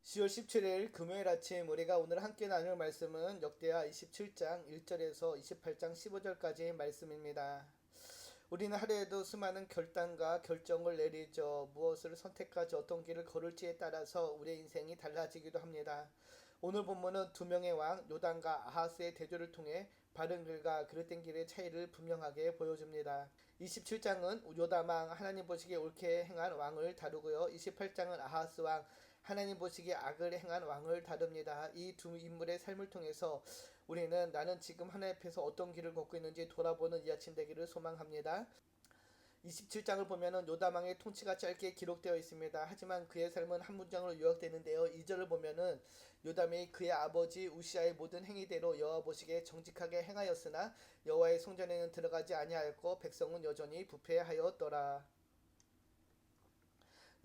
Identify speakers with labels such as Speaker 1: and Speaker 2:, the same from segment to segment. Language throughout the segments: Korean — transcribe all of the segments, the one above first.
Speaker 1: 10월 17일 금요일 아침 우리가 오늘 함께 나눌 말씀은 역대하 27장 1절에서 28장 15절까지의 말씀입니다. 우리는 하루에도 수많은 결단과 결정을 내리죠. 무엇을 선택하지 어떤 길을 걸을지에 따라서 우리의 인생이 달라지기도 합니다. 오늘 본문은 두 명의 왕 요담과 아하스의 대조를 통해 바른 길과 그릇된 길의 차이를 분명하게 보여줍니다. 27장은 요담 왕 하나님 보시기에 옳게 행한 왕을 다루고요. 28장은 아하스 왕 하나님 보시기에 악을 행한 왕을 다룹니다. 이 두 인물의 삶을 통해서 우리는 나는 지금 하나님 앞에서 어떤 길을 걷고 있는지 돌아보는 이 아침 되기를 소망합니다. 27장을 보면은 요담 왕의 통치가 짧게 기록되어 있습니다. 하지만 그의 삶은 한 문장으로 요약되는데요. 2절을 보면은 요담이 그의 아버지 우시아의 모든 행위대로 여호와 보시기에 정직하게 행하였으나 여호와의 성전에는 들어가지 아니하였고 백성은 여전히 부패하였더라.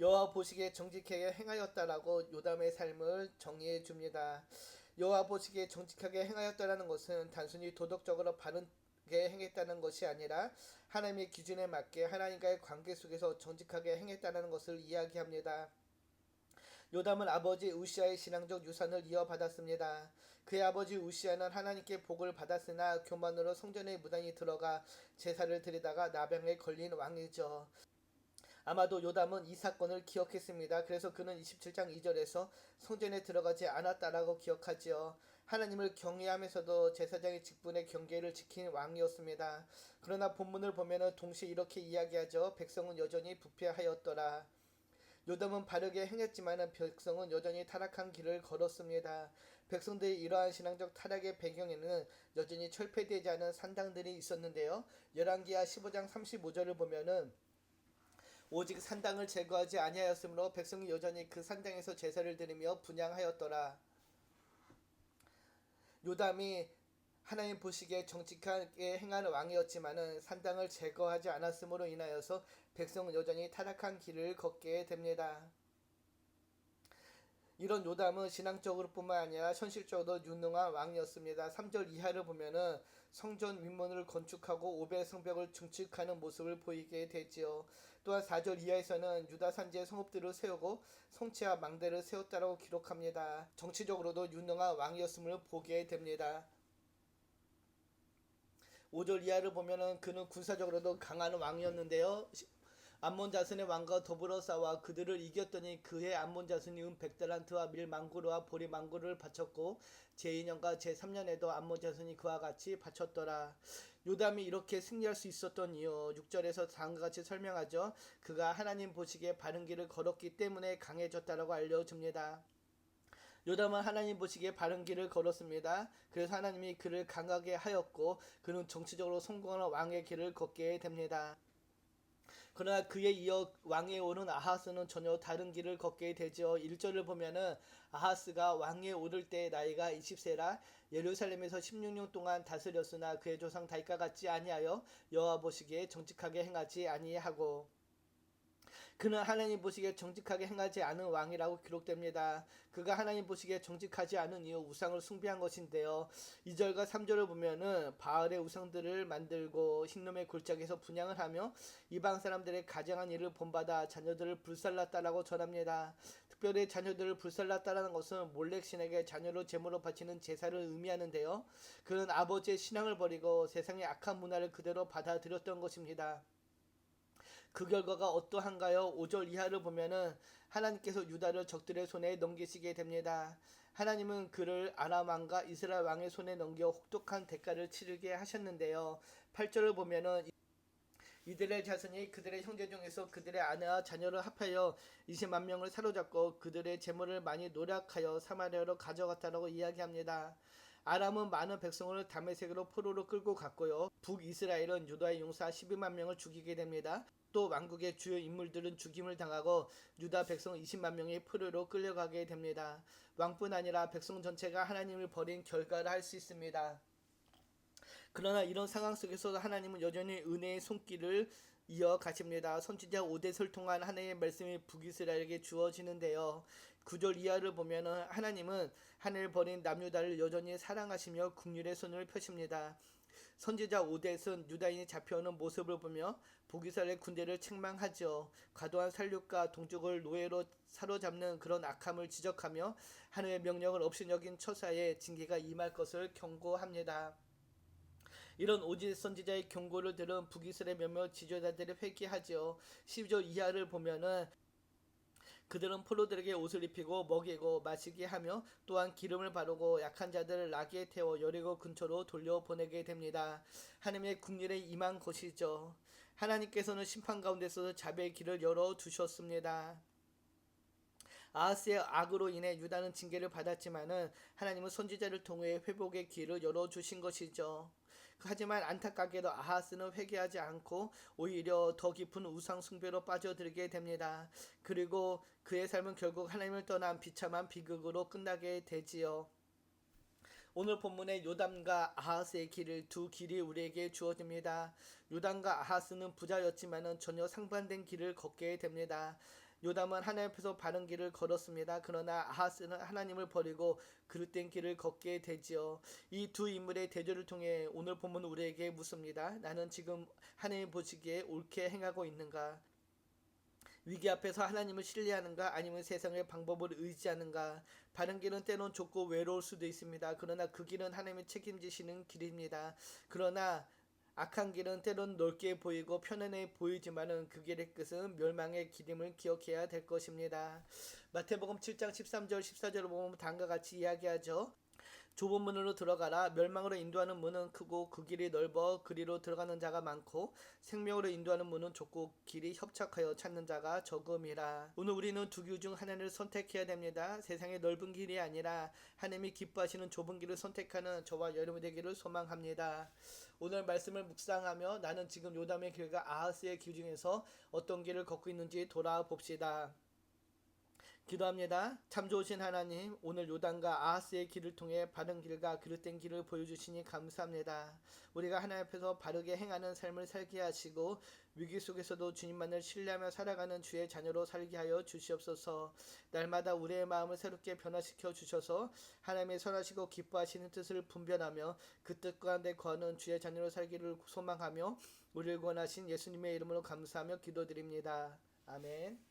Speaker 1: 여호와 보시기에 정직하게 행하였다라고 요담의 삶을 정의해 줍니다. 여호와 보시기에 정직하게 행하였다라는 것은 단순히 도덕적으로 바르게 행했다는 것이 아니라 하나님의 기준에 맞게 하나님과의 관계 속에서 정직하게 행했다는 것을 이야기합니다. 요담은 아버지 우시아의 신앙적 유산을 이어받았습니다. 그의 아버지 우시아는 하나님께 복을 받았으나 교만으로 성전의 무단히 들어가 제사를 드리다가 나병에 걸린 왕이죠. 아마도 요담은 이 사건을 기억했습니다. 그래서 그는 27장 2절에서 성전에 들어가지 않았다라고 기억하지요. 하나님을 경외하면서도 제사장의 직분의 경계를 지킨 왕이었습니다. 그러나 본문을 보면 동시에 이렇게 이야기하죠. 백성은 여전히 부패하였더라. 요담은 바르게 행했지만 백성은 여전히 타락한 길을 걸었습니다. 백성들이 이러한 신앙적 타락의 배경에는 여전히 철폐되지 않은 산당들이 있었는데요. 열왕기하 15장 35절을 보면은 오직 산당을 제거하지 아니하였으므로 백성이 여전히 그 산당에서 제사를 드리며 분향하였더라. 요담이 하나님 보시기에 정직하게 행하는 왕이었지만은 산당을 제거하지 않았으므로 인하여서 백성은 여전히 타락한 길을 걷게 됩니다. 이런 요담은 신앙적으로 뿐만 아니라 현실적으로 유능한 왕이었습니다. 3절 이하를 보면은 성전 윗문을 건축하고 오벨 성벽을 증축하는 모습을 보이게 되지요. 또한 4절 이하에서는 유다 산지의 성읍들을 세우고 성체와 망대를 세웠다라고 기록합니다. 정치적으로도 유능한 왕이었음을 보게 됩니다. 5절 이하를 보면은 그는 군사적으로도 강한 왕이었는데요. 암몬 자손의 왕과 더불어 싸워 그들을 이겼더니 그의 암몬 자손이 100달란트와 밀망구르와 보리망구르를 바쳤고 제2년과 제3년에도 암몬 자손이 그와 같이 바쳤더라. 요담이 이렇게 승리할 수 있었던 이유 6절에서 다음과 같이 설명하죠. 그가 하나님 보시기에 바른 길을 걸었기 때문에 강해졌다라고 알려줍니다. 요담은 하나님 보시기에 바른 길을 걸었습니다. 그래서 하나님이 그를 강하게 하였고 그는 정치적으로 성공하는 왕의 길을 걷게 됩니다. 그러나 그에 이어 왕에 오른 아하스는 전혀 다른 길을 걷게 되죠. 1절을 보면은 아하스가 왕에 오를 때 나이가 20세라 예루살렘에서 16년 동안 다스렸으나 그의 조상 다윗과 같지 아니하여 여호와 보시기에 정직하게 행하지 아니하고 그는 하나님 보시기에 정직하게 행하지 않은 왕이라고 기록됩니다. 그가 하나님 보시기에 정직하지 않은 이유 우상을 숭배한 것인데요. 2절과 3절을 보면은 바알의 우상들을 만들고 흰놈의 골짜기에서 분향을 하며 이방 사람들의 가장한 일을 본받아 자녀들을 불살랐다라고 전합니다. 특별히 자녀들을 불살랐다라는 것은 몰렉 신에게 자녀를 제물로 바치는 제사를 의미하는데요. 그는 아버지의 신앙을 버리고 세상의 악한 문화를 그대로 받아들였던 것입니다. 그 결과가 어떠한가요? 5절 이하를 보면은 하나님께서 유다를 적들의 손에 넘기시게 됩니다. 하나님은 그를 아람 왕과 이스라엘 왕의 손에 넘겨 혹독한 대가를 치르게 하셨는데요. 8절을 보면은 이들의 자손이 그들의 형제 중에서 그들의 아내와 자녀를 합하여 20만 명을 사로잡고 그들의 재물을 많이 노력하여 사마리아로 가져갔다라고 이야기합니다. 아람은 많은 백성을 다메섹으로 포로로 끌고 갔고요. 북이스라엘은 유다의 용사 12만 명을 죽이게 됩니다. 또 왕국의 주요 인물들은 죽임을 당하고 유다 백성 20만 명이 포로로 끌려가게 됩니다. 왕뿐 아니라 백성 전체가 하나님을 버린 결과를 할 수 있습니다. 그러나 이런 상황 속에서도 하나님은 여전히 은혜의 손길을 이어가십니다. 선지자 오뎃을 통한 하나님의 말씀이 북이스라엘에게 주어지는데요. 9절 이하를 보면은 하나님은 하늘을 버린 남유다를 여전히 사랑하시며 긍휼의 손을 펴십니다. 선지자 오뎃은 유다인이 잡혀오는 모습을 보며 북이스라엘 군대를 책망하죠. 과도한 살육과 동족을 노예로 사로잡는 그런 악함을 지적하며 하늘의 명령을 없이 여긴 처사에 징계가 임할 것을 경고합니다. 이런 오직 선지자의 경고를 들은 북이스라엘 몇몇 지도자들이 회개하죠. 12절 이하를 보면은 그들은 포로들에게 옷을 입히고 먹이고 마시게 하며 또한 기름을 바르고 약한 자들을 나귀에 태워 여리고 근처로 돌려보내게 됩니다. 하나님의 국률에 임한 것이죠. 하나님께서는 심판 가운데서 자비의 길을 열어두셨습니다. 아하스의 악으로 인해 유다는 징계를 받았지만은 하나님은 선지자를 통해 회복의 길을 열어주신 것이죠. 하지만 안타깝게도 아하스는 회개하지 않고 오히려 더 깊은 우상 숭배로 빠져들게 됩니다. 그리고 그의 삶은 결국 하나님을 떠난 비참한 비극으로 끝나게 되지요. 오늘 본문의 요담과 아하스의 길을 두 길이 우리에게 주어집니다. 요담과 아하스는 부자였지만은 전혀 상반된 길을 걷게 됩니다. 요담은 하나님 앞에서 바른 길을 걸었습니다. 그러나 아하스는 하나님을 버리고 그릇된 길을 걷게 되지요. 이 두 인물의 대조를 통해 오늘 본문은 우리에게 묻습니다. 나는 지금 하나님 보시기에 옳게 행하고 있는가? 위기 앞에서 하나님을 신뢰하는가 아니면 세상의 방법을 의지하는가? 바른 길은 때론 좁고 외로울 수도 있습니다. 그러나 그 길은 하나님이 책임지시는 길입니다. 그러나 악한 길은 때론 넓게 보이고 편안해 보이지만은 그 길의 끝은 멸망의 길임을 기억해야 될 것입니다. 마태복음 7장 13절 14절을 보면 다음과 같이 이야기하죠. 좁은 문으로 들어가라. 멸망으로 인도하는 문은 크고 그 길이 넓어 그리로 들어가는 자가 많고 생명으로 인도하는 문은 좁고 길이 협착하여 찾는 자가 적음이라. 오늘 우리는 두 길 중 하나를 선택해야 됩니다. 세상의 넓은 길이 아니라 하나님이 기뻐하시는 좁은 길을 선택하는 저와 여러분이 되기를 소망합니다. 오늘 말씀을 묵상하며 나는 지금 요담의 길과 아하스의 길 중에서 어떤 길을 걷고 있는지 돌아봅시다. 기도합니다. 참 좋으신 하나님, 오늘 요단과 아하스의 길을 통해 바른 길과 그릇된 길을 보여주시니 감사합니다. 우리가 하나님 앞에서 바르게 행하는 삶을 살게 하시고 위기 속에서도 주님만을 신뢰하며 살아가는 주의 자녀로 살게 하여 주시옵소서. 날마다 우리의 마음을 새롭게 변화시켜 주셔서 하나님의 선하시고 기뻐하시는 뜻을 분별하며 그 뜻 가운데 거하는 주의 자녀로 살기를 소망하며 우리를 구원하신 예수님의 이름으로 감사하며 기도드립니다. 아멘.